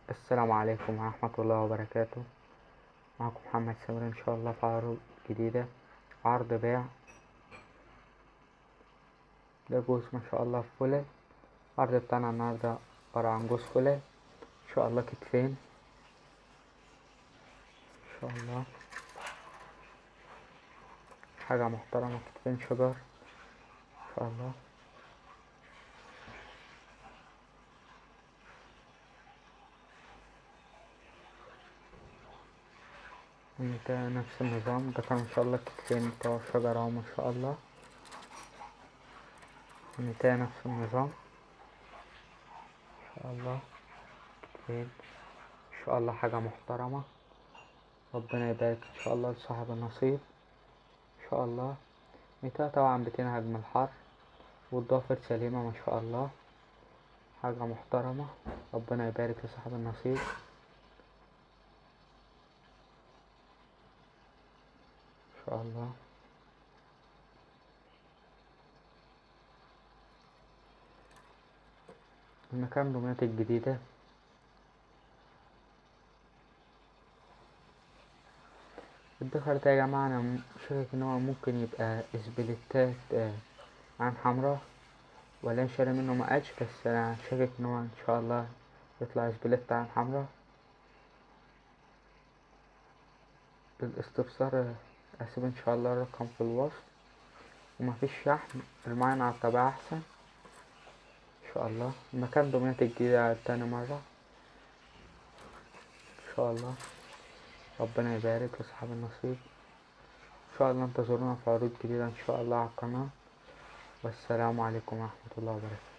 السلام عليكم ورحمة الله وبركاته. معكم محمد سمير إن شاء الله في عروض جديدة. عرض بيع، ده جوز ما شاء الله في فلل. العرض بتاعنا النهاردة عبارة عن جوز فلل إن شاء الله، كتفين إن شاء الله، حاجة محترمة، كتفين شجر إن شاء الله. ده نفس النظام، ده كان إن شاء الله كتفين بتوع شجر أهو ما شاء الله. ده نفس النظام إن شاء الله، كتفين إن شاء الله، حاجة محترمة. ربنا يبارك إن شاء الله لصاحب النصيب إن شاء الله. ميتها طبعا بتنهج من الحر، والضافر سليمة ما شاء الله، حاجة محترمة. ربنا يبارك لصاحب النصيب إن شاء الله. المكان دمياط الجديدة. الدخل ده يا جماعة أنا شايف إن هو ممكن يبقى إسبليتات عن حمرا، ولا شاري منه مقاش، بس أنا شايف إن هو إن شاء الله يطلع إسبليت عن حمرا. للاستفسار أسيب إن شاء الله الرقم في الوصف، ومفيش شحن، المعين على الطبيعة أحسن إن شاء الله. المكان دمياط الجديدة تاني مرة إن شاء الله. ربنا يبارك لصاحب النصيب إن شاء الله. انتظرونا في عروض جديدة إن شاء الله على القناة، والسلام عليكم ورحمة الله وبركاته.